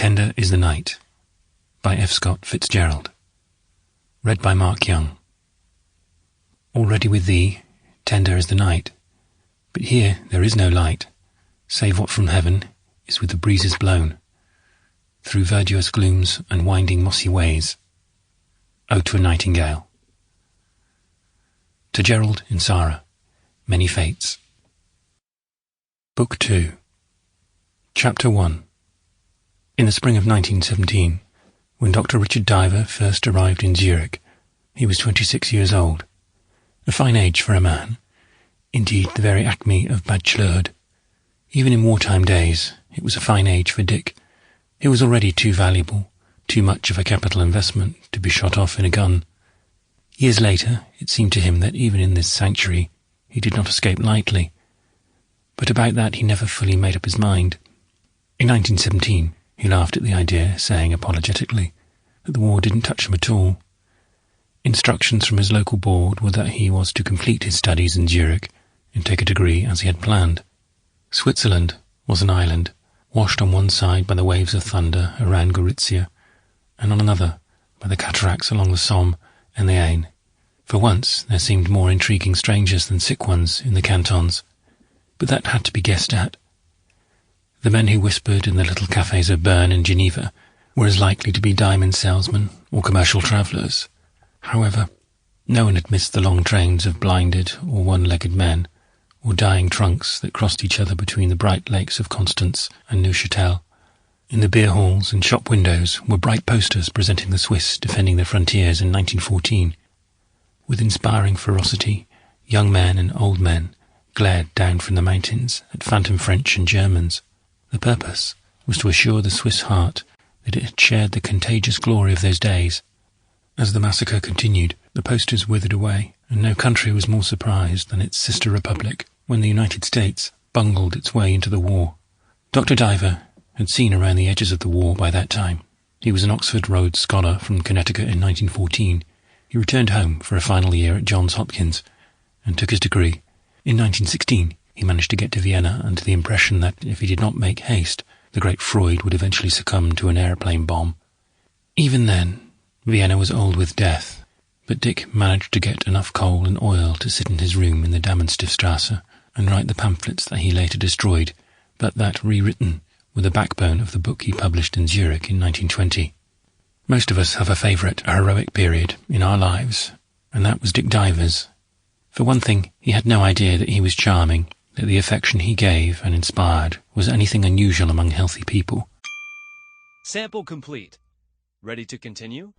Tender is the Night, by F. Scott Fitzgerald. Read by Mark Young. Already with thee, tender is the night, but here there is no light, save what from heaven is with the breezes blown, through verdurous glooms and winding mossy ways. Ode to a Nightingale. To Gerald in Sarah, Many Fates. Book 2. Chapter 1. In the spring of 1917, when Dr. Richard Diver first arrived in Zurich, he was 26 years old. A fine age for a man. Indeed, the very acme of bachelorhood. Even in wartime days, it was a fine age for Dick. He was already too valuable, too much of a capital investment to be shot off in a gun. Years later, it seemed to him that even in this sanctuary, he did not escape lightly. But about that he never fully made up his mind. In 1917, he laughed at the idea, saying apologetically that the war didn't touch him at all. Instructions from his local board were that he was to complete his studies in Zurich and take a degree as he had planned. Switzerland was an island, washed on one side by the waves of thunder around Gorizia, and on another by the cataracts along the Somme and the Aisne. For once there seemed more intriguing strangers than sick ones in the cantons, but that had to be guessed at. The men who whispered in the little cafes of Bern and Geneva were as likely to be diamond salesmen or commercial travellers. However, no one had missed the long trains of blinded or one-legged men, or dying trunks that crossed each other between the bright lakes of Constance and Neuchâtel. In the beer halls and shop windows were bright posters presenting the Swiss defending their frontiers in 1914. With inspiring ferocity, young men and old men glared down from the mountains at phantom French and Germans. The purpose was to assure the Swiss heart that it had shared the contagious glory of those days. As the massacre continued, the posters withered away, and no country was more surprised than its sister republic when the United States bungled its way into the war. Dr. Diver had seen around the edges of the war by that time. He was an Oxford Rhodes Scholar from Connecticut in 1914. He returned home for a final year at Johns Hopkins and took his degree. In 1916, he managed to get to Vienna under the impression that if he did not make haste, the great Freud would eventually succumb to an airplane bomb. Even then, Vienna was old with death, but Dick managed to get enough coal and oil to sit in his room in the Damenstiefstrasse and write the pamphlets that he later destroyed, but that, rewritten, were the backbone of the book he published in Zurich in 1920. Most of us have a favourite heroic period in our lives, and that was Dick Diver's. For one thing, he had no idea that he was charming, that the affection he gave and inspired was anything unusual among healthy people. Sample complete. Ready to continue?